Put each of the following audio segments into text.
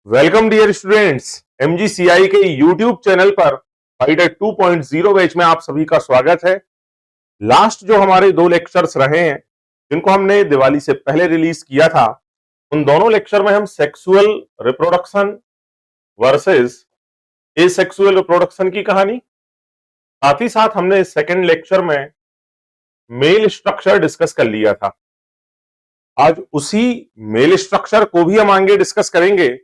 Welcome dear students. MGCI के YouTube channel पर fighter 2.0 batch में आप सभी का स्वागत है। लास्ट जो हमारे दो लेक्चर्स रहे हैं जिनको हमने दिवाली से पहले रिलीज किया था, उन दोनों लेक्चर में हम sexual reproduction versus asexual reproduction की कहानी, साथ ही साथ हमने सेकेंड लेक्चर में मेल स्ट्रक्चर डिस्कस कर लिया था। आज उसी मेल स्ट्रक्चर को भी हम आगे डिस्कस करेंगे,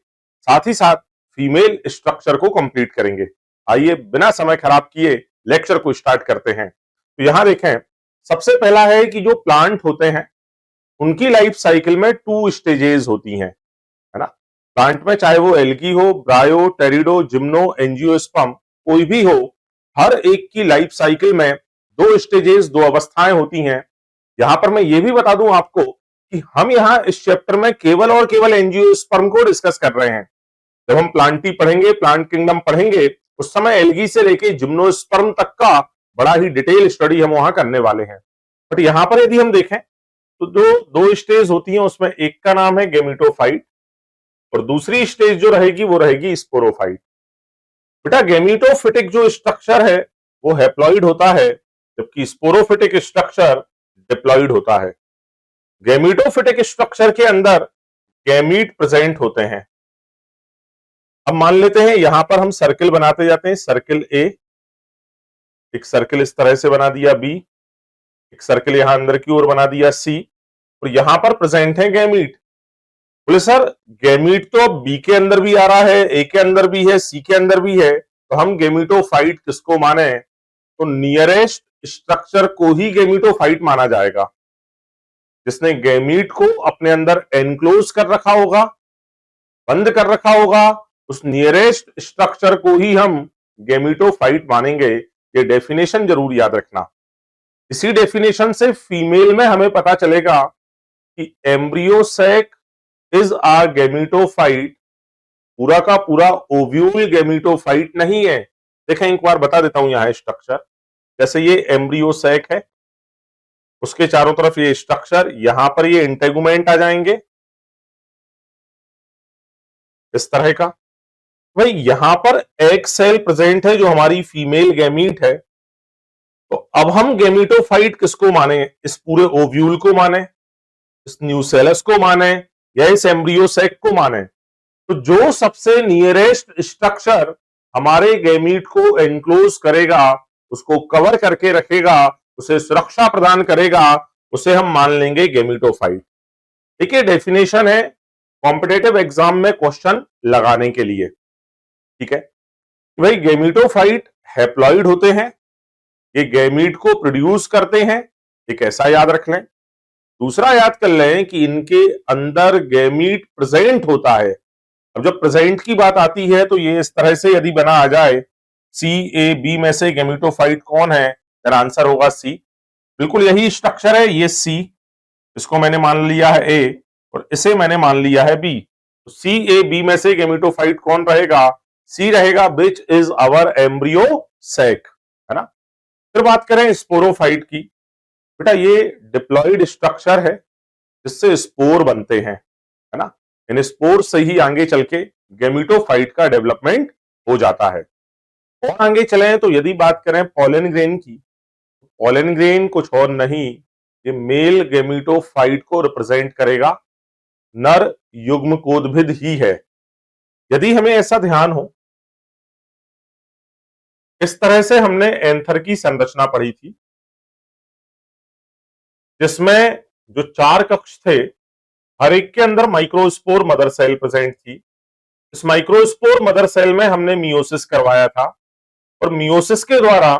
साथ ही साथ फीमेल स्ट्रक्चर को कंप्लीट करेंगे। आइए बिना समय खराब किए लेक्चर को स्टार्ट करते हैं। तो यहां देखें, सबसे पहला है कि जो प्लांट होते हैं उनकी लाइफ साइकिल में 2 स्टेजेस होती हैं, है ना। प्लांट में चाहे वो एल्गी हो, ब्रायो, टेरिडो, जिम्नो, एंजियोस्पर्म कोई भी हो, हर एक की लाइफ साइकिल में 2 स्टेजेस, 2 अवस्थाएं होती हैं। यहां पर मैं ये भी बता दूं आपको कि हम यहां इस चैप्टर में केवल और केवल एंजियोस्पर्म को डिस्कस कर रहे हैं। जब हम प्लांटी पढ़ेंगे, प्लांट किंगडम पढ़ेंगे, उस समय एल्गी से लेके जिम्नोस्पर्म तक का बड़ा ही डिटेल स्टडी हम वहां करने वाले हैं। बट यहां पर यदि हम देखें तो जो 2 स्टेज होती हैं उसमें एक का नाम है गेमिटोफाइट और दूसरी स्टेज जो रहेगी वो रहेगी स्पोरोफाइट। बेटा गेमिटोफिटिक जो स्ट्रक्चर है वो हैप्लॉइड होता है, जबकि स्पोरोफिटिक स्ट्रक्चर डिप्लॉइड होता है। गेमिटोफिटिक स्ट्रक्चर के अंदर गैमीट प्रेजेंट होते हैं। अब मान लेते हैं यहां पर हम सर्किल बनाते जाते हैं, सर्किल ए, एक सर्किल इस तरह से बना दिया बी, एक सर्किल यहां अंदर की ओर बना दिया सी, और यहां पर प्रेजेंट है गैमीट। बोले सर गैमीट तो अब बी के अंदर भी आ रहा है, ए के अंदर भी है, सी के अंदर भी है, तो हम गेमिटोफाइट किसको माने? तो नियरेस्ट स्ट्रक्चर को ही गेमिटोफाइट माना जाएगा। जिसने गैमीट को अपने अंदर एनक्लोज कर रखा होगा, बंद कर रखा होगा, उस नियरेस्ट स्ट्रक्चर को ही हम गेमिटोफाइट मानेंगे। ये डेफिनेशन जरूर याद रखना। इसी डेफिनेशन से फीमेल में हमें पता चलेगा कि embryo sac is a gametophyte, पूरा का पूरा ओव्यूल गेमिटोफाइट नहीं है। देखें एक बार बता देता हूं यहां स्ट्रक्चर। जैसे ये एम्ब्रियो सैक है, उसके चारों तरफ ये स्ट्रक्चर, यहां पर ये इंटेगुमेंट आ जाएंगे इस तरह का। भाई यहां पर एक सेल प्रेजेंट है जो हमारी फीमेल गैमीट है, तो अब हम गेमिटोफाइट किसको माने? इस पूरे ओव्यूल को माने, इस न्यूसेलस को माने, या इस एम्ब्रियो सैक को माने? तो जो सबसे नियरेस्ट स्ट्रक्चर हमारे गैमीट को एनक्लोज करेगा, उसको कवर करके रखेगा, उसे सुरक्षा प्रदान करेगा, उसे हम मान लेंगे गेमिटोफाइट। ठीक है, डेफिनेशन है कॉम्पिटेटिव एग्जाम में क्वेश्चन लगाने के लिए। ठीक है भाई, गेमिटोफाइट हैप्लॉइड होते हैं, ये गैमीट को प्रोड्यूस करते हैं, एक ऐसा याद रख लें। दूसरा याद कर लें कि इनके अंदर गैमीट प्रेजेंट होता है। अब जब प्रेजेंट की बात आती है तो ये इस तरह से यदि बना आ जाए, सी ए बी में से गेमिटोफाइट कौन है, फिर आंसर होगा सी। बिल्कुल यही स्ट्रक्चर है, ये सी, इसको मैंने मान लिया है ए और इसे मैंने मान लिया है बी। तो सी ए बी में से गेमिटोफाइट कौन रहेगा? सी रहेगा, which is our embryo sac, है ना। फिर बात करें स्पोरोफाइट की। बेटा ये डिप्लॉइड स्ट्रक्चर है जिससे स्पोर बनते हैं, है ना। इन स्पोर से ही आगे चल के गेमिटोफाइट का डेवलपमेंट हो जाता है। और आगे चले तो यदि बात करें पॉलन ग्रेन की, पॉलन ग्रेन कुछ और नहीं, ये मेल गेमिटोफाइट को रिप्रेजेंट करेगा, नर युग्मकोद्भिद ही है। यदि हमें ऐसा ध्यान हो, इस तरह से हमने एंथर की संरचना पढ़ी थी, जिसमें जो 4 कक्ष थे, हर एक के अंदर माइक्रोस्पोर मदर सेल प्रेजेंट थी। इस माइक्रोस्पोर मदर सेल में हमने मियोसिस करवाया था और मियोसिस के द्वारा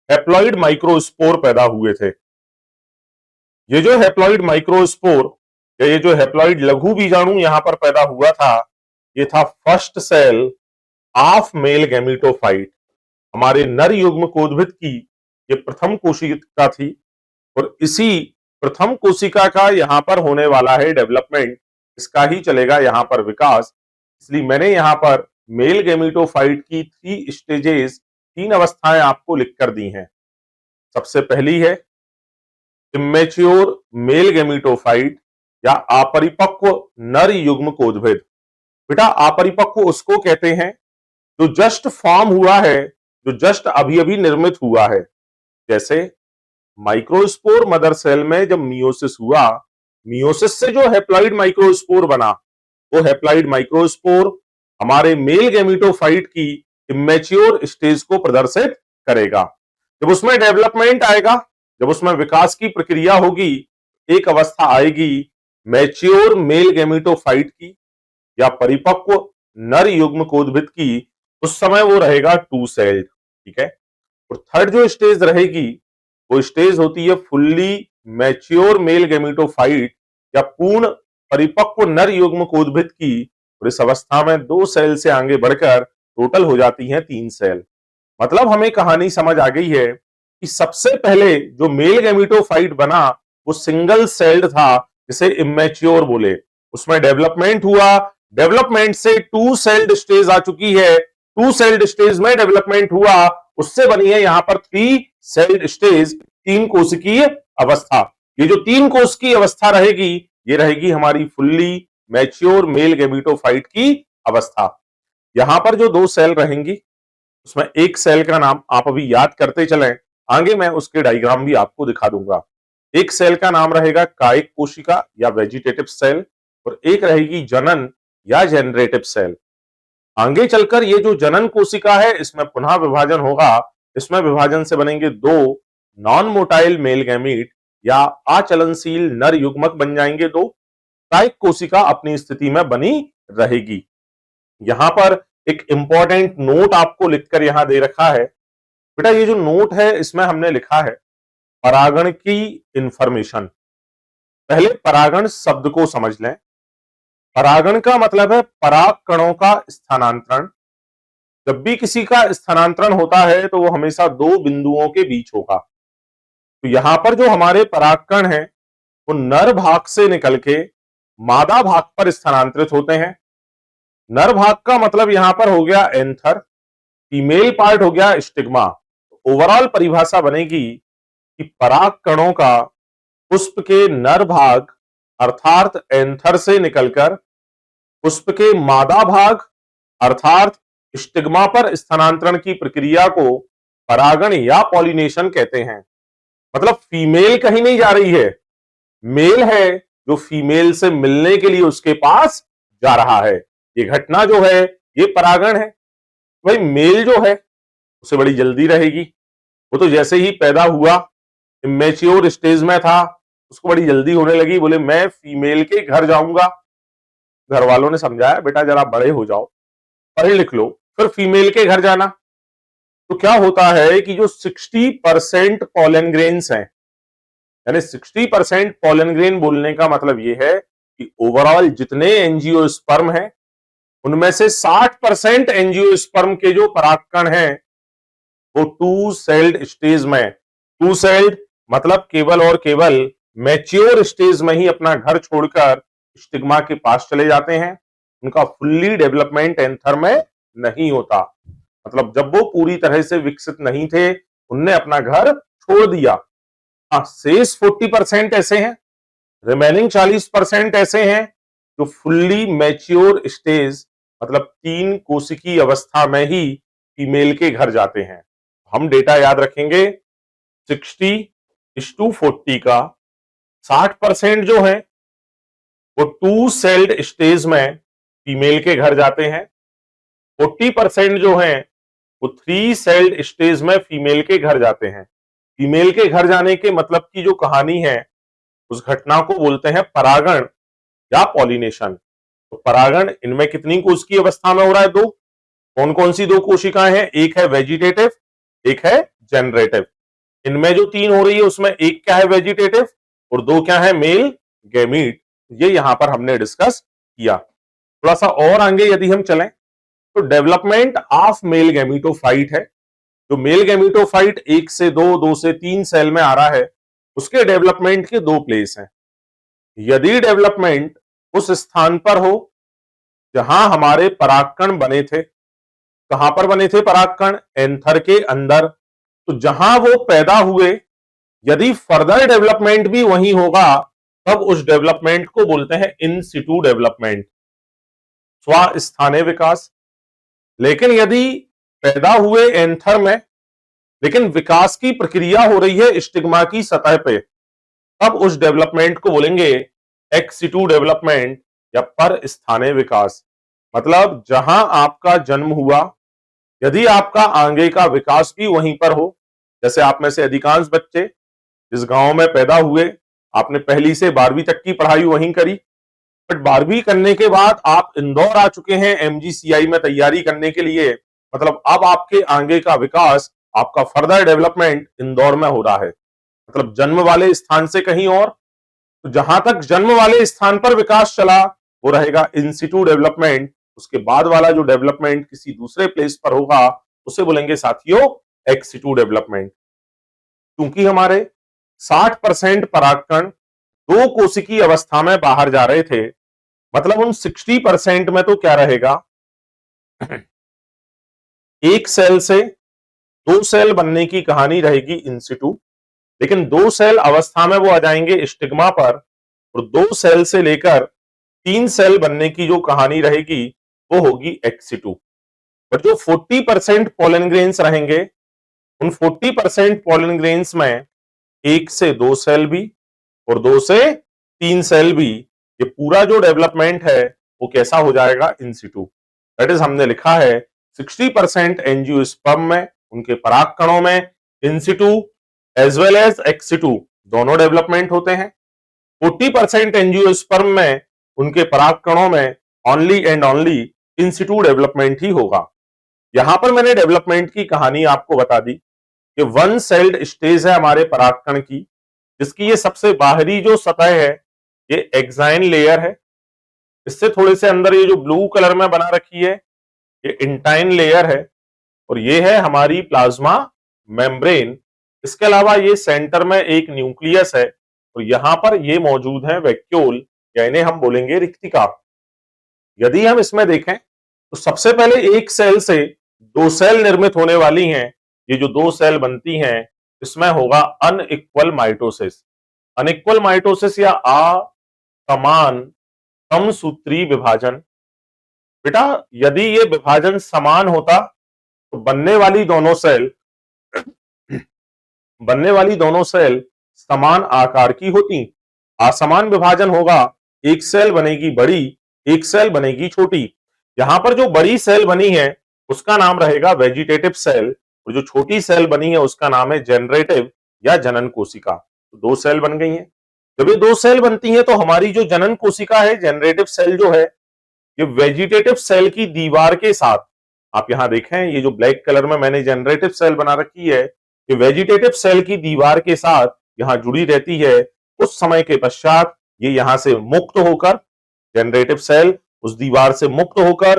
हैप्लॉइड माइक्रोस्पोर पैदा हुए थे। ये जो हैप्लॉइड माइक्रोस्पोर या ये जो हैप्लॉइड लघु बीजाणु यहां पर पैदा हुआ था, ये था first cell of male gametophyte. हमारे नर युग्मकोद्भिद की ये प्रथम कोशिका थी और इसी प्रथम कोशिका का यहां पर होने वाला है डेवलपमेंट, इसका ही चलेगा यहां पर विकास। इसलिए मैंने यहां पर मेल गेमिटोफाइट की 3 स्टेजेस, 3 अवस्थाएं आपको लिख कर दी हैं। सबसे पहली है इमेच्योर मेल गेमिटोफाइट या अपरिपक्व नर युग्मकोद्भिद। बेटा अपरिपक्व उसको कहते हैं जो जस्ट फॉर्म हुआ है, जो जस्ट अभी अभी निर्मित हुआ है। जैसे माइक्रोस्पोर मदर सेल में जब मियोसिस हुआ, मियोसिस से जो हैप्लॉइड माइक्रोस्पोर बना, वो हैप्लॉइड माइक्रोस्पोर हमारे मेल गैमेटोफाइट की इमेच्योर स्टेज को प्रदर्शित करेगा। जब उसमें डेवलपमेंट आएगा, जब उसमें विकास की प्रक्रिया होगी, एक अवस्था आएगी मैच्योर मेल गैमेटोफाइट की या परिपक्व नर युग्मकोद्भिद की, उस समय वो रहेगा टू सेल्ड। ठीक है। और थर्ड जो स्टेज रहेगी, वो स्टेज होती है फुल्ली मैच्योर मेल गैमेटोफाइट या पूर्ण परिपक्व नर युग्मकोद्भिद की। और इस अवस्था में 2 सेल से आगे बढ़कर टोटल हो जाती हैं 3 सेल। मतलब हमें कहानी समझ आ गई है कि सबसे पहले जो मेल गैमेटोफाइट बना वो सिंगल सेल्ड था, जिसे इमेच्योर बोले। उसमें डेवलपमेंट हुआ, डेवलपमेंट से टू सेल्ड स्टेज आ चुकी है, टू सेल्ड स्टेज में डेवलपमेंट हुआ, उससे बनी है यहां पर 3 सेल्ड स्टेज, 3 कोशिकीय अवस्था। ये जो 3 कोश की अवस्था रहेगी, ये रहेगी हमारी फुल्ली मैच्योर मेल गैमेटोफाइट की अवस्था। यहां पर जो 2 सेल रहेंगी, उसमें एक सेल का नाम आप अभी याद करते चलें, आगे मैं उसके डायग्राम भी आपको दिखा दूंगा। एक सेल का नाम रहेगा कायिक कोशिका या वेजिटेटिव सेल, और एक रहेगी जनन या जेनरेटिव सेल। आगे चलकर ये जो जनन कोशिका है, इसमें पुनः विभाजन होगा। इसमें विभाजन से बनेंगे 2 नॉन मोटाइल मेल गैमीट या अचलनशील नर युग्मक बन जाएंगे 2। कायिक कोशिका अपनी स्थिति में बनी रहेगी। यहां पर एक इंपॉर्टेंट नोट आपको लिखकर यहां दे रखा है। बेटा ये जो नोट है, इसमें हमने लिखा है परागण की इंफॉर्मेशन। पहले परागण शब्द को समझ लें। परागण का मतलब है पराग कणों का स्थानांतरण। जब भी किसी का स्थानांतरण होता है तो वो हमेशा 2 बिंदुओं के बीच होगा। तो यहां पर जो हमारे परागकण हैं, वो नर भाग से निकल के मादा भाग पर स्थानांतरित होते हैं। नर भाग का मतलब यहां पर हो गया एंथर, फीमेल पार्ट हो गया स्टिग्मा। ओवरऑल परिभाषा बनेगी कि पराग कणों का पुष्प के नर भाग अर्थात एंथर से निकलकर पुष्प के मादा भाग अर्थात स्टिग्मा पर स्थानांतरण की प्रक्रिया को परागण या पॉलिनेशन कहते हैं। मतलब फीमेल कहीं नहीं जा रही है, मेल है जो फीमेल से मिलने के लिए उसके पास जा रहा है। ये घटना जो है, ये परागण है। भाई मेल जो है उसे बड़ी जल्दी रहेगी, वो तो जैसे ही पैदा हुआ, इमेच्योर स्टेज में था, उसको बड़ी जल्दी होने लगी, बोले मैं फीमेल के घर जाऊंगा। घर वालों ने समझाया बेटा जरा बड़े हो जाओ, पढ़ लिख लो, फिर फीमेल के घर जाना। तो क्या होता है कि जो 60% पॉलन ग्रेन्स हैं, यानी 60% पॉलन ग्रेन बोलने का मतलब यह है कि ओवरऑल जितने एंजियोस्पर्म हैं, उनमें से 60% एंजियोस्पर्म के जो परागकण हैं, वो टू सेल्ड स्टेज में, टू सेल्ड मतलब केवल और केवल मैच्योर स्टेज में ही अपना घर छोड़कर स्टिग्मा के पास चले जाते हैं। उनका फुल्ली डेवलपमेंट एंथर में नहीं होता। मतलब जब वो पूरी तरह से विकसित नहीं थे, उनने अपना घर छोड़ दिया। शेष 40% ऐसे हैं, रिमेनिंग 40% ऐसे हैं जो फुल्ली मैच्योर स्टेज मतलब 3 कोशिकीय अवस्था में ही फीमेल के घर जाते हैं। हम डेटा याद रखेंगे 60:40 का। 60% जो है वो 2 सेल्ड स्टेज में फीमेल के घर जाते हैं। 40% जो है वो 3 सेल्ड स्टेज में फीमेल के घर जाते हैं। फीमेल के घर जाने के मतलब की जो कहानी है, उस घटना को बोलते हैं परागण या पॉलिनेशन। तो परागण इनमें कितनी कोशिकीय अवस्था में हो रहा है? 2। कौन कौन सी 2 कोशिकाएं हैं? एक है वेजिटेटिव, एक है जनरेटिव। इनमें जो 3 हो रही है उसमें एक क्या है वेजिटेटिव और 2 क्या है मेल गैमीट। ये यहां पर हमने डिस्कस किया। थोड़ा सा और आगे यदि हम चलें तो डेवलपमेंट ऑफ मेल गैमीटोफाइट है। जो मेल गैमीटोफाइट 1 से 2, 2 से 3 सेल में आ रहा है, उसके डेवलपमेंट के 2 प्लेस हैं। यदि डेवलपमेंट उस स्थान पर हो जहां हमारे परागकण बने थे, कहां पर बने थे परागकण? एंथर के अंदर। तो जहां वो पैदा हुए, यदि फर्दर डेवलपमेंट भी वहीं होगा, तब उस डेवलपमेंट को बोलते हैं इन सिटू डेवलपमेंट। स्वास्थाने विकास। लेकिन यदि पैदा हुए एंथर में लेकिन विकास की प्रक्रिया हो रही है स्टिग्मा की सतह पे, तब उस डेवलपमेंट को बोलेंगे एक्स सिटू डेवलपमेंट या पर स्थाने विकास। मतलब जहां आपका जन्म हुआ, यदि आपका आगे का विकास भी वहीं पर हो, जैसे आप में से अधिकांश बच्चे जिस गांव में पैदा हुए, आपने पहली से 12वीं तक की पढ़ाई वहीं करी, बट 12वीं करने के बाद आप इंदौर आ चुके हैं एमजीसीआई में तैयारी करने के लिए। मतलब अब आपके आगे का विकास, आपका फर्दर डेवलपमेंट इंदौर में हो रहा है, मतलब जन्म वाले स्थान से कहीं और। तो जहां तक जन्म वाले स्थान पर विकास चला वो रहेगा इन सिटू डेवलपमेंट। उसके बाद वाला जो डेवलपमेंट किसी दूसरे प्लेस पर होगा उसे बोलेंगे साथियों एक्स सिटू डेवलपमेंट। क्योंकि हमारे 60% परागकण दो कोशिकी अवस्था में बाहर जा रहे थे, मतलब उन 60% में तो क्या रहेगा, एक सेल से दो सेल बनने की कहानी रहेगी इन सिटू, लेकिन दो सेल अवस्था में वो आ जाएंगे स्टिग्मा पर, और दो सेल से लेकर 3 सेल बनने की जो कहानी रहेगी वो होगी एक्स सिटू। और जो 40% पोलन ग्रेन्स रहेंगे, उन 40% पोलन ग्रेन्स में एक से दो सेल भी और दो से 3 सेल भी, ये पूरा जो डेवलपमेंट है वो कैसा हो जाएगा इन सिटू। दैट इज हमने लिखा है 60% एंजियोस्पर्म में, उनके पराग कणों में in situ as well as ex situ दोनों डेवलपमेंट होते हैं। 40% एंजियोस्पर्म में उनके पराग कणों में only and only in situ development ही होगा। यहां पर मैंने डेवलपमेंट की कहानी आपको बता दी कि वन सेल्ड स्टेज है हमारे परागकण की, जिसकी ये सबसे बाहरी जो सतह है ये एक्साइन लेयर है। इससे थोड़े से अंदर ये जो ब्लू कलर में बना रखी है ये इंटाइन लेयर है, और ये है हमारी प्लाज्मा मेम्ब्रेन। इसके अलावा ये सेंटर में एक न्यूक्लियस है, और यहां पर ये मौजूद है वैक्यूल, या इन्हें हम बोलेंगे रिक्तिका। यदि हम इसमें देखें तो सबसे पहले एक सेल से दो सेल निर्मित होने वाली हैं। ये जो दो सेल बनती हैं इसमें होगा अनइक्वल माइटोसिस। अनइक्वल माइटोसिस या असमान समसूत्री विभाजन। बेटा यदि ये विभाजन समान होता तो बनने वाली दोनों सेल समान आकार की होती। असमान विभाजन होगा, एक सेल बनेगी बड़ी, एक सेल बनेगी छोटी। यहां पर जो बड़ी सेल बनी है उसका नाम रहेगा वेजिटेटिव सेल, और जो छोटी सेल बनी है उसका नाम है जनरेटिव या जनन कोशिका। तो दो सेल बन गई हैं। जब ये दो सेल बनती हैं तो हमारी जो जनन कोशिका है, जनरेटिव सेल जो है, ये वेजिटेटिव सेल की दीवार के साथ, आप यहां देखें ये जो ब्लैक कलर में मैंने जनरेटिव सेल बना रखी है, ये वेजिटेटिव सेल की दीवार के साथ यहां जुड़ी रहती है। उस समय के पश्चात ये यहां से मुक्त होकर, जनरेटिव सेल उस दीवार से मुक्त होकर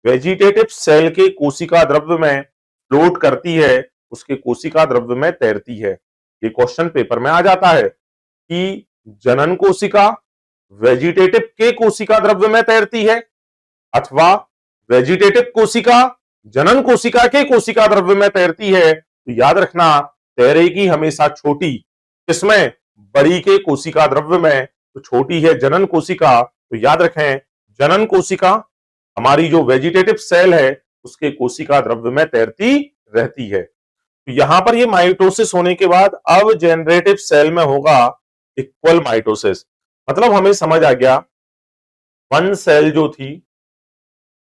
वेजिटेटिव सेल के कोशिका द्रव्य में फ्लोट करती है, उसके कोशिका द्रव्य में तैरती है। ये क्वेश्चन पेपर में आ जाता है कि जनन कोशिका वेजिटेटिव के कोशिका द्रव्य में तैरती है अथवा वेजिटेटिव कोशिका जनन कोशिका के कोशिका द्रव्य में तैरती है। तो याद रखना, तैरेगी हमेशा छोटी, इसमें बड़ी के कोशिका द्रव्य में, तो छोटी है जनन कोशिका। तो याद रखें जनन कोशिका हमारी जो वेजिटेटिव सेल है उसके कोशिका द्रव्य में तैरती रहती है। तो यहां पर ये माइटोसिस होने के बाद अब जनरेटिव सेल में होगा इक्वल माइटोसिस। मतलब हमें समझ आ गया, वन सेल जो थी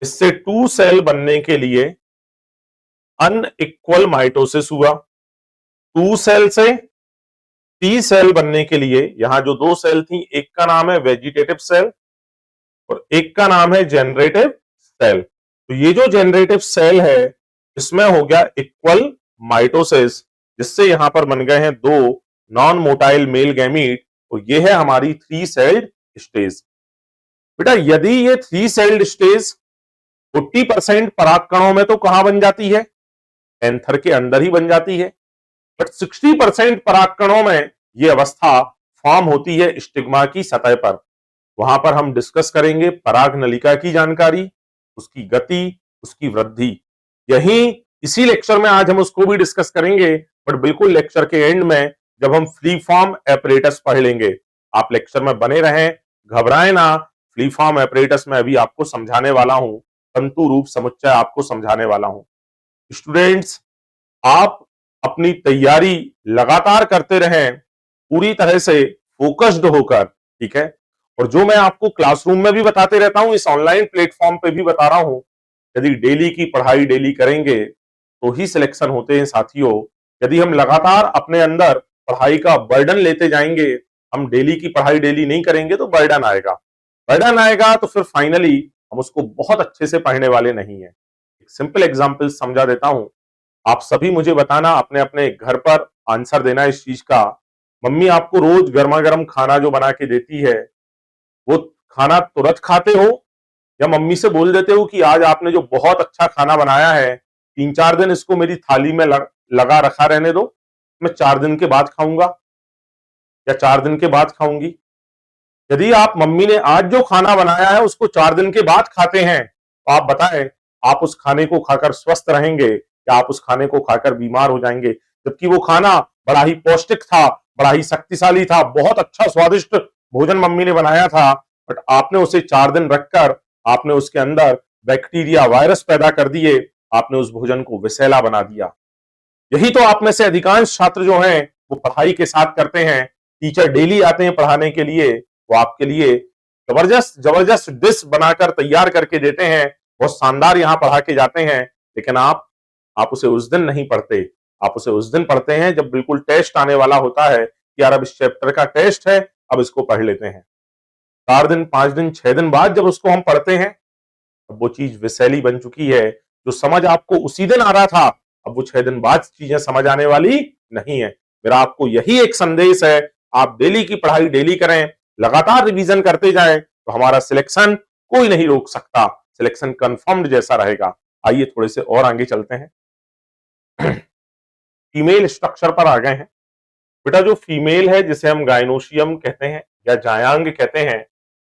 इससे टू सेल बनने के लिए अनइक्वल माइटोसिस हुआ। टू सेल से टी सेल बनने के लिए यहां जो दो सेल थी, एक का नाम है वेजिटेटिव सेल और एक का नाम है जनरेटिव सेल। तो ये जो जनरेटिव सेल है इसमें हो गया इक्वल माइटोसिस, जिससे यहां पर बन गए हैं दो नॉन मोटाइल मेल गैमीट, और ये है हमारी थ्री सेल्ड स्टेज। बेटा यदि ये थ्री सेल्ड स्टेज 40% परागकणों में तो कहां बन जाती है, एंथर के अंदर ही बन जाती है, बट 60% परागकणों में यह अवस्था फॉर्म होती है स्टिग्मा की सतह पर। वहां पर हम डिस्कस करेंगे पराग नलिका की जानकारी, उसकी गति, उसकी वृद्धि। यही इसी लेक्चर में आज हम उसको भी डिस्कस करेंगे, बट बिल्कुल लेक्चर के एंड में जब हम फ्री फॉर्म एपरेटस पढ़ लेंगे। आप लेक्चर में बने रहें, घबराएं ना, फ्ली फॉर्म एपरेटस में अभी आपको समझाने वाला हूं, तंतु रूप समुच्चय आपको समझाने वाला हूं। स्टूडेंट्स, आप अपनी तैयारी लगातार करते रहें, पूरी तरह से फोकस्ड होकर, ठीक है। और जो मैं आपको क्लासरूम में भी बताते रहता हूं, इस ऑनलाइन प्लेटफॉर्म पे भी बता रहा हूं, यदि डेली की पढ़ाई डेली करेंगे तो ही सिलेक्शन होते हैं साथियों। यदि हम लगातार अपने अंदर पढ़ाई का बर्डन लेते जाएंगे, हम डेली की पढ़ाई डेली नहीं करेंगे तो बर्डन आएगा, बर्डन आएगा तो फिर फाइनली हम उसको बहुत अच्छे से पढ़ने वाले नहीं है। एक सिंपल एग्जांपल समझा देता हूं, आप सभी मुझे बताना, अपने अपने घर पर आंसर देना इस चीज का। मम्मी आपको रोज गर्मा गर्म खाना जो बना के देती है, वो खाना तुरंत खाते हो या मम्मी से बोल देते हो कि आज आपने जो बहुत अच्छा खाना बनाया है, 3-4 दिन इसको मेरी थाली में लगा रखा रहने दो, मैं 4 दिन के बाद खाऊंगा या 4 दिन के बाद खाऊंगी। यदि आप मम्मी ने आज जो खाना बनाया है उसको 4 दिन के बाद खाते हैं, तो आप बताएं, आप उस खाने को खाकर स्वस्थ रहेंगे या आप उस खाने को खाकर बीमार हो जाएंगे? जबकि वो खाना बड़ा ही पौष्टिक था, बड़ा ही शक्तिशाली था, बहुत अच्छा स्वादिष्ट भोजन मम्मी ने बनाया था, बट आपने उसे 4 दिन रखकर आपने उसके अंदर बैक्टीरिया वायरस पैदा कर दिए, आपने उस भोजन को विषैला बना दिया। यही तो आप में से अधिकांश छात्र जो हैं वो पढ़ाई के साथ करते हैं। टीचर डेली आते हैं पढ़ाने के लिए, वो आपके लिए जबरदस्त जबरदस्त डिश बनाकर तैयार करके देते हैं, बहुत शानदार यहाँ पढ़ा के जाते हैं, लेकिन आप उसे उस दिन नहीं पढ़ते। आप उसे उस दिन पढ़ते हैं जब बिल्कुल टेस्ट आने वाला होता है कि यार अब इस चैप्टर का टेस्ट है, अब इसको पढ़ लेते हैं। 4 दिन 5 दिन 6 दिन बाद जब उसको हम पढ़ते हैं, अब वो चीज विषैली बन चुकी है। जो समझ आपको उसी दिन आ रहा था, अब वो 6 दिन बाद चीजें समझ आने वाली नहीं है। मेरा आपको यही एक संदेश है, आप डेली की पढ़ाई डेली करें, लगातार रिवीजन करते जाएं, तो हमारा सिलेक्शन कोई नहीं रोक सकता, सिलेक्शन कंफर्म्ड जैसा रहेगा। आइए थोड़े से और आगे चलते हैं। फीमेल स्ट्रक्चर पर आ गए हैं। बेटा जो फीमेल है, जिसे हम गायनोशियम कहते हैं या जायांग कहते हैं,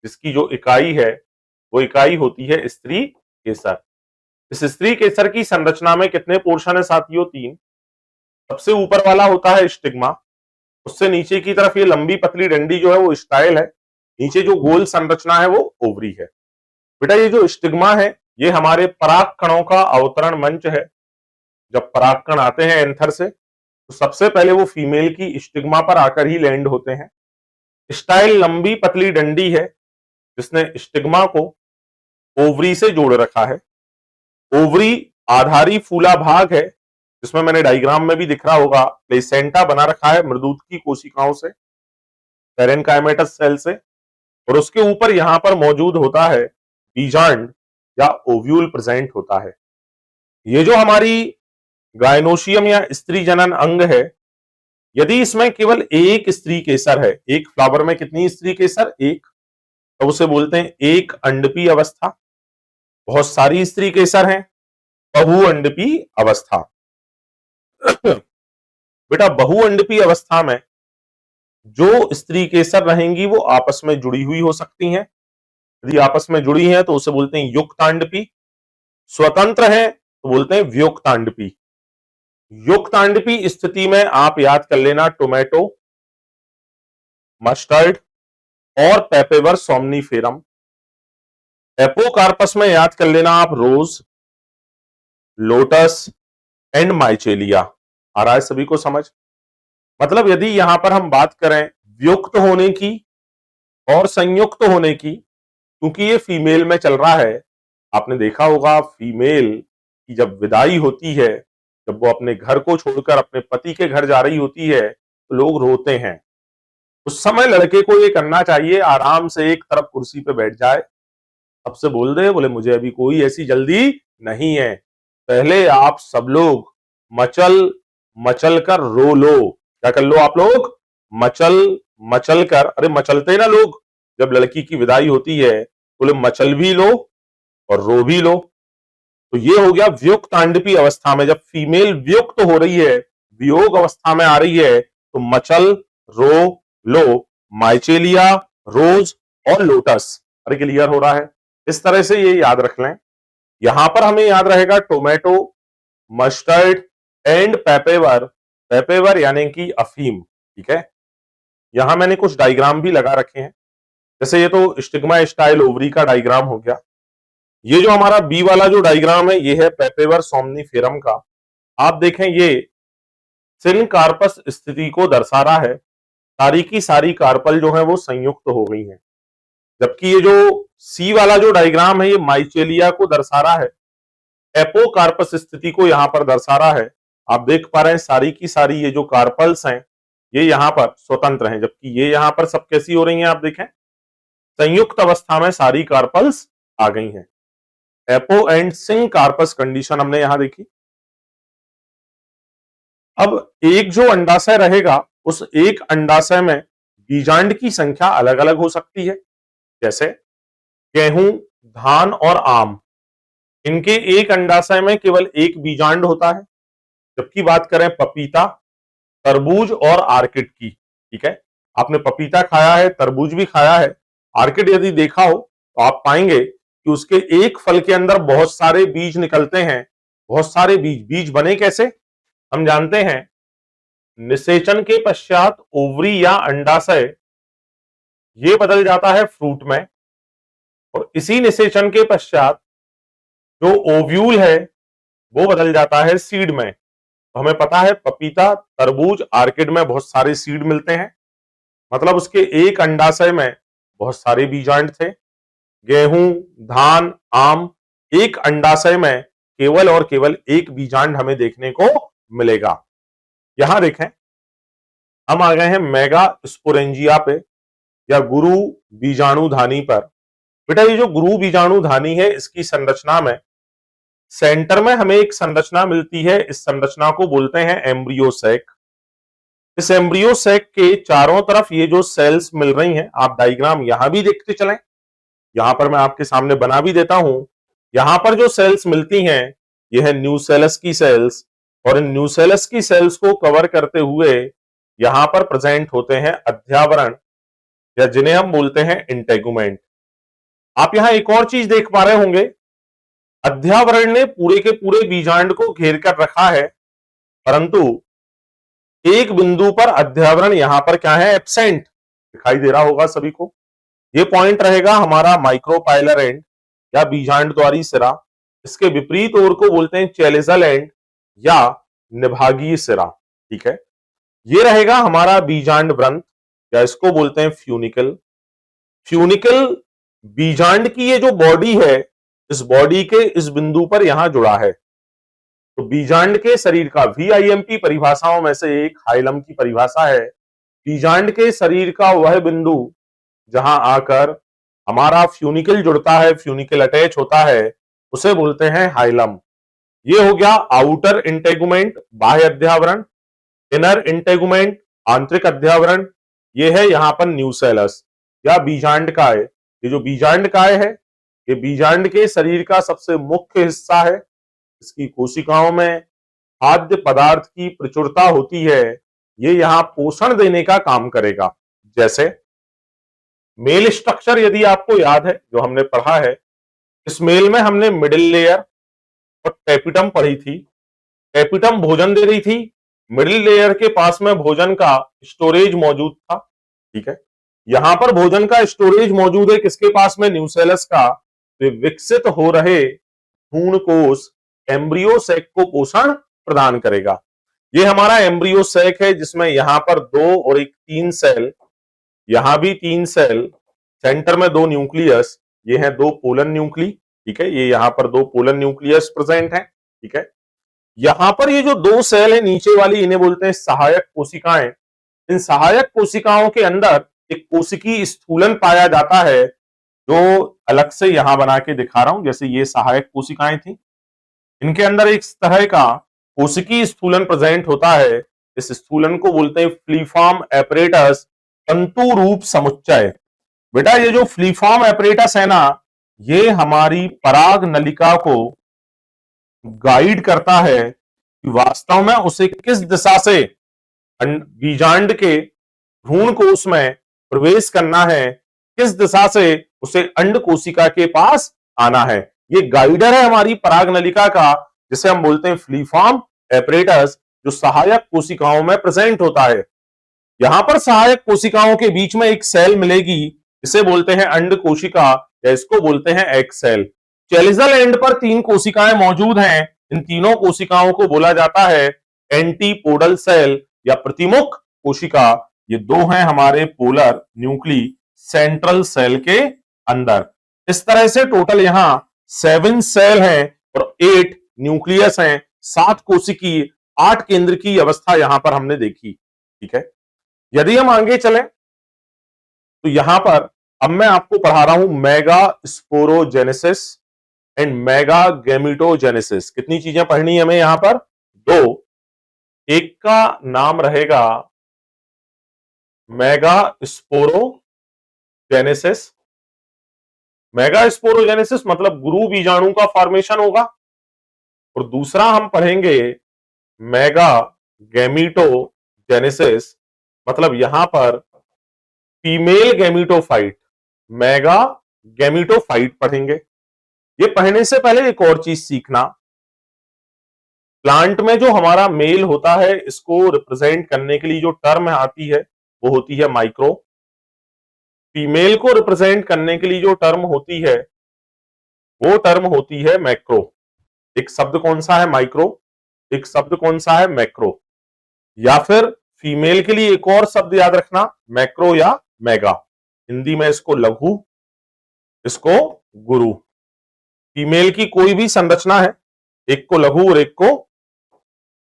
जिसकी जो इकाई है वो इकाई होती है स्त्री केसर। इस स्त्री केसर की संरचना में कितने पोर्शन है साथियों? 3। सबसे ऊपर वाला होता है स्टिग्मा, उससे नीचे की तरफ ये लंबी पतली डंडी जो है वो स्टाइल है, नीचे जो गोल संरचना है वो ओवरी है। बेटा ये जो स्टिग्मा है ये हमारे पराग कणों का अवतरण मंच है। जब पराग कण आते हैं एंथर से, तो सबसे पहले वो फीमेल की स्टिग्मा पर आकर ही लैंड होते हैं। स्टाइल लंबी पतली डंडी है जिसने स्टिग्मा को ओवरी से जोड़ रखा है। ओवरी आधारी फूला भाग है, जिसमें मैंने डायग्राम में भी दिख रहा होगा, प्लेसेंटा बना रखा है मृदूत की कोशिकाओं से, पैरेनकाइमेटस सेल से, और उसके ऊपर यहां पर मौजूद होता है बीजांड या ओव्यूल प्रेजेंट होता है। ये जो हमारी गायनोशियम या स्त्री जनन अंग है, यदि इसमें केवल एक स्त्री केसर है, एक फ्लावर में कितनी स्त्री केसर? एक, तो उसे बोलते हैं एक अंडपी अवस्था। बहुत सारी स्त्री केसर हैं, बहुअंडपी अवस्था। बेटा बहुअंडपी अवस्था में जो स्त्री केसर रहेंगी वो आपस में जुड़ी हुई हो सकती हैं। यदि आपस में जुड़ी हैं तो उसे बोलते हैं युक्तांडपी। स्वतंत्र है तो बोलते हैं व्युक्तांडपी। युक्तांडपी स्थिति में आप याद कर लेना टोमेटो, मस्टर्ड और पेपेवर सोमनीफेरम। एपोकार्पस में याद कर लेना आप रोज, लोटस एंड माइचेलिया। आ रहा है सभी को समझ? मतलब यदि यहां पर हम बात करें व्युक्त होने की और संयुक्त होने की, क्योंकि ये फीमेल में चल रहा है, आपने देखा होगा फीमेल की जब विदाई होती है, जब वो अपने घर को छोड़कर अपने पति के घर जा रही होती है, तो लोग रोते हैं। उस समय लड़के को ये करना चाहिए, आराम से एक तरफ कुर्सी पे बैठ जाए, सबसे बोल दे, बोले मुझे अभी कोई ऐसी जल्दी नहीं है, पहले आप सब लोग मचल मचल कर रो लो। क्या कर लो आप लोग? मचल मचल कर, अरे मचलते ना लोग, जब लड़की की विदाई होती है बोले मचल भी लो और रो भी लो। तो ये हो गया व्युक्तांडपी अवस्था में। जब फीमेल व्युक्त हो रही है, वियोग अवस्था में आ रही है, तो मचल, रो, लो, माइचेलिया, रोज और लोटस। अरे क्लियर हो रहा है? इस तरह से ये याद रख लें। यहां पर हमें याद रहेगा टोमेटो, मस्टर्ड एंड पेपेवर। पेपेवर यानी कि अफीम, ठीक है। यहां मैंने कुछ डायग्राम भी लगा रखे हैं। जैसे ये तो स्टिग्मा स्टाइल ओवरी का डायग्राम हो गया। ये जो हमारा बी वाला जो डायग्राम है ये है पेपेवर सोमनीफेरम का। आप देखें ये सिनकार्पस स्थिति को दर्शा रहा है, सारी की सारी कार्पल जो है वो संयुक्त हो गई हैं। जबकि ये जो सी वाला जो डायग्राम है ये माइचेलिया को दर्शा रहा है, एपोकार्पस स्थिति को यहां पर दर्शा रहा है। आप देख पा रहे हैं सारी की सारी ये जो कार्पल्स हैं ये यहां पर स्वतंत्र हैं, जबकि ये यहां पर सब कैसी हो रही हैं, आप देखें संयुक्त अवस्था में सारी कार्पल्स आ गई हैं। एपो एंड सिनकार्पस कंडीशन हमने यहां देखी। अब एक जो अंडाशय रहेगा उस एक अंडाशय में बीजांड की संख्या अलग अलग हो सकती है। जैसे गेहूं, धान और आम, इनके एक अंडाशय में केवल एक बीजांड होता है। जबकि बात करें पपीता, तरबूज और आर्किड की, ठीक है, आपने पपीता खाया है, तरबूज भी खाया है, आर्किड यदि देखा हो तो आप पाएंगे कि उसके एक फल के अंदर बहुत सारे बीज निकलते हैं। बहुत सारे बीज बने कैसे, हम जानते हैं निषेचन के पश्चात ओवरी या अंडाशय ये बदल जाता है फ्रूट में, और इसी निषेचन के पश्चात जो ओव्यूल है वो बदल जाता है सीड में। तो हमें पता है पपीता, तरबूज, आर्किड में बहुत सारे सीड मिलते हैं, मतलब उसके एक अंडाशय में बहुत सारे बीजांड थे। गेहूं, धान, आम, एक अंडाशय में केवल और केवल एक बीजांड हमें देखने को मिलेगा। यहां देखें हम आ गए हैं मेगा स्पोरेंजिया पे या गुरु बीजाणुधानी पर। बेटा ये जो गुरु बीजाणुधानी है इसकी संरचना में सेंटर में हमें एक संरचना मिलती है, इस संरचना को बोलते हैं एम्ब्रियो सैक। इस एम्ब्रियो सैक के चारों तरफ ये जो सेल्स मिल रही हैं, आप डायग्राम यहां भी देखते चलें, यहां पर मैं आपके सामने बना भी देता हूं। यहां पर जो सेल्स मिलती हैं ये है न्यूसेलस की सेल्स, और इन न्यूसेलस की सेल्स को कवर करते हुए यहां पर प्रेजेंट होते हैं अध्यावरण या जिन्हें हम बोलते हैं इंटेगुमेंट। आप यहां एक और चीज देख पा रहे होंगे, अध्यावरण ने पूरे के पूरे बीजांड को घेर कर रखा है, परंतु एक बिंदु पर अध्यावरण यहां पर क्या है, एब्सेंट दिखाई दे रहा होगा सभी को। ये पॉइंट रहेगा हमारा माइक्रोपाइलर एंड या बीजांड द्वारी सिरा। इसके विपरीत ओर को बोलते हैं चैलेजल एंड या निभागीय सिरा, ठीक है। ये रहेगा हमारा बीजांड व्रंत या इसको बोलते हैं फ्यूनिकल। फ्यूनिकल बीजांड की ये जो बॉडी है, इस बॉडी के इस बिंदु पर यहां जुड़ा है। तो बीजांड के शरीर का VIMP परिभाषाओं में से एक हाइलम की परिभाषा है, बीजांड के शरीर का वह बिंदु जहां आकर हमारा फ्यूनिकल जुड़ता है, फ्यूनिकल अटैच होता है, उसे बोलते हैं हाइलम। ये हो गया आउटर इंटेगुमेंट, बाह्य अध्यावरण, इनर इंटेगुमेंट, आंतरिक अध्यावरण। ये है यहां पर न्यूसेलस या बीजांड काय। ये जो बीजांड काय है ये बीजांड के शरीर का सबसे मुख्य हिस्सा है। इसकी कोशिकाओं में खाद्य पदार्थ की प्रचुरता होती है, ये यहां पोषण देने का काम करेगा। जैसे मेल स्ट्रक्चर यदि आपको याद है जो हमने पढ़ा है, इस मेल में हमने मिडिल लेयर और टेपिटम पढ़ी थी। टेपिटम भोजन दे रही थी, मिडिल लेयर के पास में भोजन का स्टोरेज मौजूद था, ठीक है। यहां पर भोजन का स्टोरेज मौजूद है किसके पास में, न्यूसेलस का। वे विकसित हो रहे भ्रूण कोष एम्ब्रियो सैक को पोषण प्रदान करेगा। ये हमारा एम्ब्रियो सैक है जिसमें यहां पर 2 और एक 3 सेल, यहां भी 3 सेल, सेंटर में 2 न्यूक्लियस, ये हैं 2 पोलन न्यूक्ली, ठीक है। ये यहां पर 2 पोलन न्यूक्लियस प्रेजेंट हैं, ठीक है। यहां पर ये जो 2 सेल है नीचे वाली, इन्हें बोलते हैं सहायक कोशिकाएं। इन सहायक कोशिकाओं के अंदर एक कोशिकीय स्थूलन पाया जाता है, जो अलग से यहां बना के दिखा रहा हूं। जैसे ये सहायक कोशिकाएं थी, इनके अंदर एक तरह का कोशिकीय स्थूलन प्रेजेंट होता है। इस स्थूलन को बोलते हैं फ्लीफॉर्म एपरेटस, तंतु रूप समुच्चय। बेटा ये जो फ्लीफॉर्म एपरेटस है ना, ये हमारी पराग नलिका को गाइड करता है कि वास्तव में उसे किस दिशा से बीजांड के भ्रूण कोष में प्रवेश करना है, किस दिशा से उसे अंड कोशिका के पास आना है। ये गाइडर है हमारी पराग नलिका का, जिसे हम बोलते हैं फ्लीफॉर्म एपरेटस, जो सहायक कोशिकाओं में प्रेजेंट होता है। यहां पर सहायक कोशिकाओं के बीच में एक सेल मिलेगी इसे बोलते हैं अंड कोशिका या इसको बोलते हैं एग सेल। चेलिजल एंड पर 3 कोशिकाएं मौजूद हैं। इन तीनों कोशिकाओं को बोला जाता है एंटीपोडल सेल या प्रतिमुख कोशिका। ये 2 हैं हमारे पोलर न्यूक्ली सेंट्रल सेल के अंदर। इस तरह से टोटल यहां 7 सेल हैं और 8 न्यूक्लियस हैं। 7 कोशिकी 8 केंद्र की अवस्था यहां पर हमने देखी। ठीक है, यदि हम आगे चलें तो यहां पर अब मैं आपको पढ़ा रहा हूं mega sporogenesis and mega gametogenesis. कितनी चीजें पढ़नी है हमें यहां पर? 2। एक का नाम रहेगा मेगा स्पोरोजेनेसिस। मेगा स्पोरोजेनेसिस मतलब गुरु बीजाणु का फॉर्मेशन होगा। और दूसरा हम पढ़ेंगे मेगा गैमेटोजेनेसिस, मतलब यहां पर फीमेल गैमेटोफाइट, मेगा गैमेटोफाइट पढ़ेंगे। ये पढ़ने से पहले एक और चीज सीखना, प्लांट में जो हमारा मेल होता है इसको रिप्रेजेंट करने के लिए जो टर्म आती है वो होती है माइक्रो। फीमेल को रिप्रेजेंट करने के लिए जो टर्म होती है वो टर्म होती है मैक्रो। एक शब्द कौन सा है? माइक्रो। एक शब्द कौन सा है? मैक्रो। या फिर फीमेल के लिए एक और शब्द याद रखना, मैक्रो या मेगा। हिंदी में इसको लघु, इसको गुरु। फीमेल की कोई भी संरचना है, एक को लघु और एक को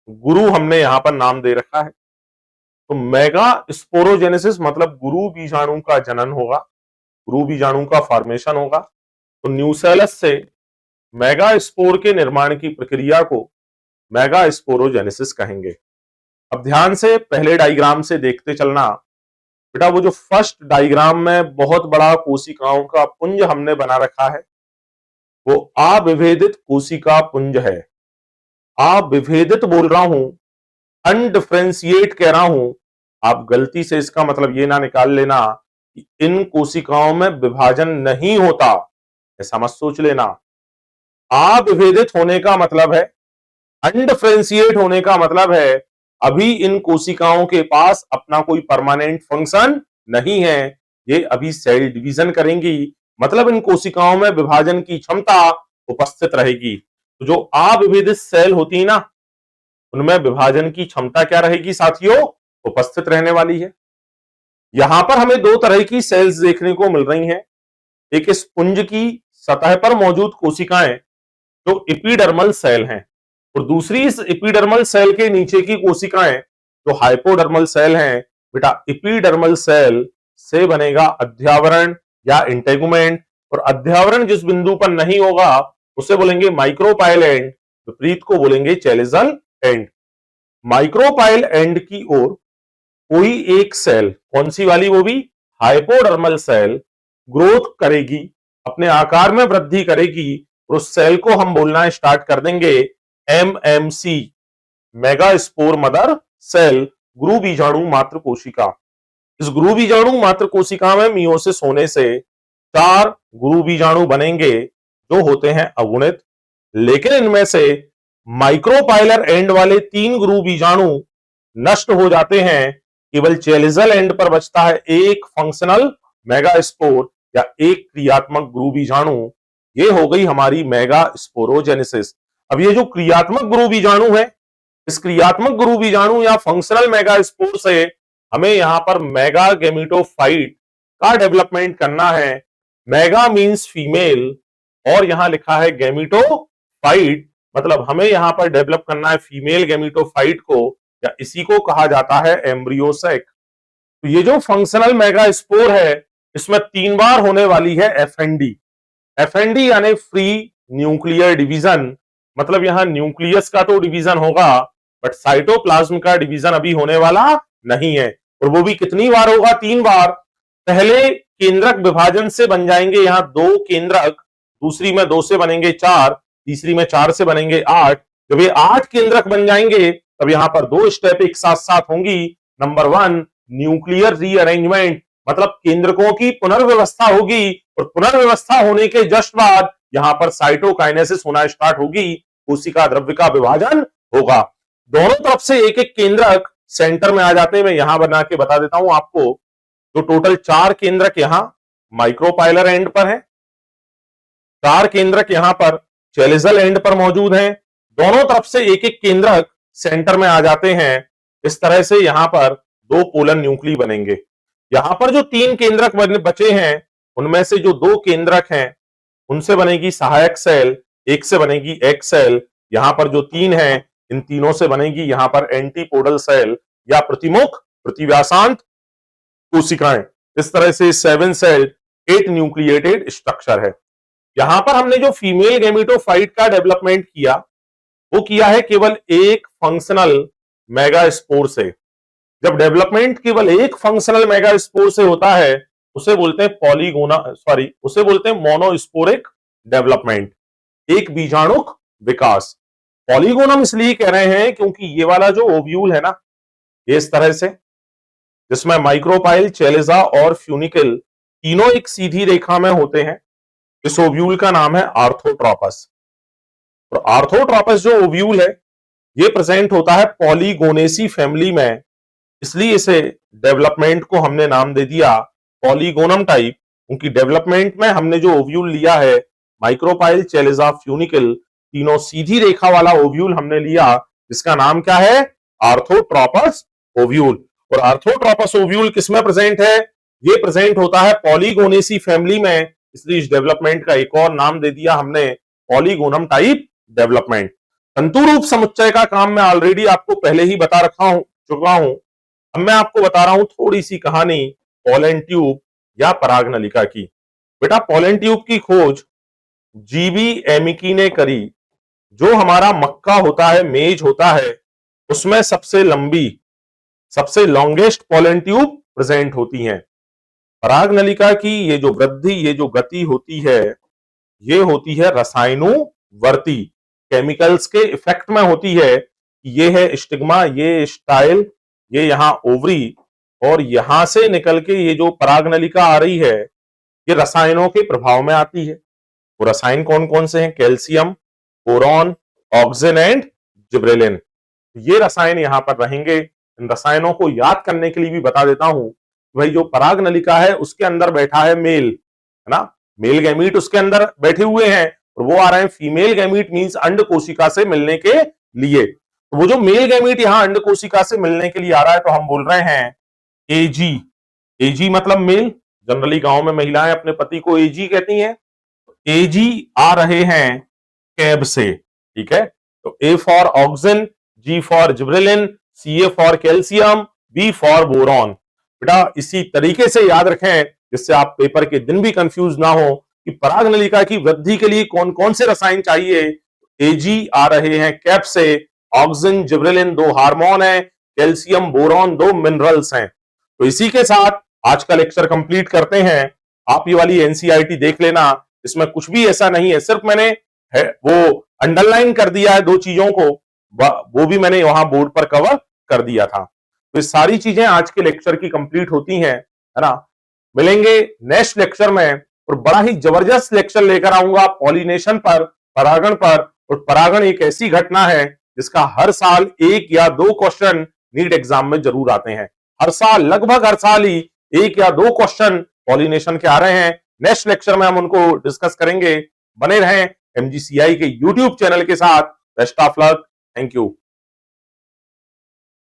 गुरु हमने यहां पर नाम दे रखा है। तो मेगा स्पोरोजेनेसिस मतलब गुरु बीजाणु का जनन होगा, गुरु बीजाणु का फॉर्मेशन होगा। तो न्यूसेलस से मेगा स्पोर के निर्माण की प्रक्रिया को मेगा स्पोरोजेनेसिस कहेंगे। अब ध्यान से पहले डायग्राम से देखते चलना बेटा। वो जो फर्स्ट डायग्राम में बहुत बड़ा कोशिकाओं का पुंज हमने बना रखा है वो अविभेदित कोशिका पुंज है। अविभेदित बोल रहा हूं, अनडिफरेंशिएट कह रहा हूं। आप गलती से इसका मतलब ये ना निकाल लेना कि इन कोशिकाओं में विभाजन नहीं होता, ऐसा मत सोच लेना। अविभेदित होने का मतलब है, अनडिफरेंशिएट होने का मतलब है अभी इन कोशिकाओं के पास अपना कोई परमानेंट फंक्शन नहीं है, ये अभी सेल डिवीजन करेंगी, मतलब इन कोशिकाओं में विभाजन की क्षमता उपस्थित रहेगी। तो जो अविभेदित सेल होती है ना, उनमें विभाजन की क्षमता क्या रहेगी साथियों? उपस्थित रहने वाली है। यहां पर हमें 2 तरह की सेल्स देखने को मिल रही हैं। एक इस पुंज की सतह पर मौजूद कोशिकाएं जो एपिडर्मल सेल हैं, और दूसरी इस एपिडर्मल सेल के नीचे की कोशिकाएं जो हाइपोडर्मल सेल हैं। बेटा एपिडर्मल सेल से बनेगा अध्यावरण या इंटेगुमेंट, और अध्यावरण जिस बिंदु पर नहीं होगा उसे बोलेंगे माइक्रोपाइल एंड, विपरीत को बोलेंगे चेलिजल एंड। माइक्रोपाइल एंड की ओर कोई एक सेल, कौन सी वाली? वो भी हाइपोडर्मल सेल ग्रोथ करेगी, अपने आकार में वृद्धि करेगी, और उस सेल को हम बोलना स्टार्ट कर देंगे MMC, megaspore mother cell, गुरु बीजाणु मात्र कोशिका। इस गुरु बीजाणु मात्र कोशिका में मियोसिस होने से 4 गुरु बीजाणु बनेंगे जो होते हैं अगुणित। लेकिन इनमें से माइक्रोपाइलर एंड वाले 3 गुरु बीजाणु नष्ट हो जाते हैं। केवल चेलिजल एंड पर बचता है एक फंक्शनल मेगा स्पोर या एक क्रियात्मक गुरु बीजाणु। ये हो गई हमारी मेगा स्पोरोजेनेसिस। अब ये जो क्रियात्मक गुरु बीजाणु है, इस क्रियात्मक गुरु बीजाणु या फंक्शनल मेगा स्पोर से हमें यहां पर मेगा गैमेटोफाइट का डेवलपमेंट करना है। मेगा मींस फीमेल और यहां लिखा है गैमेटोफाइट, मतलब हमें यहां पर डेवलप करना है फीमेल गैमेटोफाइट को, या इसी को कहा जाता है एम्ब्रियोसेक। तो ये जो फंक्शनल मेगा स्पोर है इसमें 3 बार होने वाली है एफएनडी। एफएनडी यानी फ्री न्यूक्लियर डिवीजन, मतलब यहां न्यूक्लियस का तो डिवीजन होगा बट साइटोप्लाज्म का डिवीजन अभी होने वाला नहीं है। और वो भी कितनी बार होगा? 3 बार। पहले केंद्रक विभाजन से बन जाएंगे यहां 2 केंद्रक, दूसरी में 2 से बनेंगे 4, तीसरी में 4 से बनेंगे 8। जब ये 8 केंद्रक बन जाएंगे तब यहां पर 2 स्टेप एक साथ साथ होंगी। नंबर 1 न्यूक्लियर रीअरेंजमेंट, मतलब केंद्रकों की पुनर्व्यवस्था होगी, और पुनर्व्यवस्था होने के जस्ट बाद यहां पर साइटोकाइनेसिस होना स्टार्ट होगी, कोशिका द्रव्य का विभाजन होगा। दोनों तरफ से एक एक केंद्रक सेंटर में आ जाते हैं। मैं यहां बना के बता देता हूं आपको, तो टोटल 4 केंद्रक यहां माइक्रोपाइलर एंड पर है, 4 केंद्रक यहां पर चेलिजल एंड पर मौजूद हैं। दोनों तरफ से एक एक केंद्रक सेंटर में आ जाते हैं। इस तरह से यहां पर 2 पोलर न्यूक्ली बनेंगे। यहां पर जो 3 केंद्रक बचे हैं उनमें से जो 2 केंद्रक हैं उनसे बनेगी सहायक सेल, एक से बनेगी एग सेल। यहां पर जो 3 हैं इन तीनों से बनेगी यहां पर एंटीपोडल सेल या प्रतिमुख प्रतिव्यासांत कोशिकाएं। इस तरह से 7 सेल 8 न्यूक्लिएटेड स्ट्रक्चर है। यहां पर हमने जो फीमेल गैमेटोफाइट का डेवलपमेंट किया वो किया है केवल एक फंक्शनल मेगास्पोर से। जब डेवलपमेंट केवल एक फंक्शनल मेगास्पोर से होता है उसे बोलते हैं उसे बोलते हैं मोनोस्पोरिक डेवलपमेंट, एक बीजाणुक विकास। पॉलीगोनम इसलिए कह रहे हैं क्योंकि ये वाला जो ओव्यूल है ना, ये इस तरह से, जिसमें माइक्रोपाइल, चेलिजा और फ्यूनिकल तीनों एक सीधी रेखा में होते हैं, इस ओव्यूल का नाम है आर्थोट्रोपस। और आर्थोट्रोपस जो ओव्यूल है ये प्रेजेंट होता है पॉलीगोनेसी फैमिली में, इसलिए इसे डेवलपमेंट को हमने नाम दे दिया पॉलीगोनम टाइप, क्योंकि डेवलपमेंट में हमने जो ओव्यूल लिया है माइक्रोपाइल, चेलिजा, फ्यूनिकल तीनों सीधी रेखा वाला ओव्यूल हमने लिया, जिसका नाम क्या है? आर्थोट्रोपस ओव्यूल। और आर्थोट्रोपस ओव्यूल किसमें प्रेजेंट है? ये प्रेजेंट होता है पॉलीगोनेसी फैमिली में, इसलिए इस डेवलपमेंट का एक और नाम दे दिया हमने पॉलीगोनम टाइप डेवलपमेंट। तंतु रूप समुच्चय का काम मैं ऑलरेडी आपको पहले ही बता चुका हूं। अब मैं आपको बता रहा हूं थोड़ी सी कहानी पोलन ट्यूब या परागनलिका की। बेटा, पोलन ट्यूब की खोज जीबी एमिकी ने करी। जो हमारा मक्का होता है, मेज होता है, उसमें सबसे लॉन्गेस्ट पोलन ट्यूब प्रेजेंट होती हैं। परागनलिका की ये जो वृद्धि, ये जो गति होती है, ये होती है रसायनुवर्ती, केमिकल्स के इफेक्ट में होती है। ये है स्टिग्मा, ये स्टाइल, ये यहां ओवरी, और यहां से निकल के ये जो परागनलिका आ रही है ये रसायनों के प्रभाव में आती है। वो रसायन कौन कौन से हैं? Calcium, boron, auxin and gibberellin. ये रसायन यहां पर रहेंगे। इन रसायनों को याद करने के लिए भी बता देता हूं, भाई जो परागनलिका है उसके अंदर बैठा है मेल, है ना, मेल गैमीट उसके अंदर बैठे हुए हैं और वो आ रहे हैं फीमेल गैमीट, मींस अंड कोशिका से मिलने के लिए। तो वो जो मेल गैमीट यहां अंड कोशिका से मिलने के लिए आ रहा है तो हम बोल रहे हैं एजी। एजी मतलब मेल। जनरली गांव में महिलाएं अपने पति को एजी कहती हैं। एजी आ रहे हैं कैब से, ठीक है। तो A for auxin, G for gibberellin, C A for calcium, B for boron. बेटा इसी तरीके से याद रखें जिससे आप पेपर के दिन भी कंफ्यूज ना हो कि परागनलिका की वृद्धि के लिए कौन कौन से रसायन चाहिए। एजी आ रहे हैं कैप से, ऑक्सिन, जिब्रेलिन 2 हार्मोन है, कैल्शियम, बोरॉन 2 मिनरल्स हैं। तो इसी के साथ आज का लेक्चर कंप्लीट करते हैं। आप ये वाली एनसीईआरटी देख लेना, इसमें कुछ भी ऐसा नहीं है, सिर्फ मैंने वो अंडरलाइन कर दिया है 2 चीजों को, वो भी मैंने वहां बोर्ड पर कवर कर दिया था। तो ये सारी चीजें आज के लेक्चर की कंप्लीट होती हैं, है ना। मिलेंगे नेक्स्ट लेक्चर में और बड़ा ही जबरदस्त लेक्चर लेकर आऊंगा पॉलिनेशन पर, परागण पर। और परागण एक ऐसी घटना है जिसका हर साल 1 या 2 क्वेश्चन नीट एग्जाम में जरूर आते हैं। हर साल, लगभग हर साल ही 1 या 2 क्वेश्चन पॉलिनेशन के आ रहे हैं। नेक्स्ट लेक्चर में हम उनको डिस्कस करेंगे। बने रहें एमजीसीआई के यूट्यूब चैनल के साथ। Best of luck, thank you.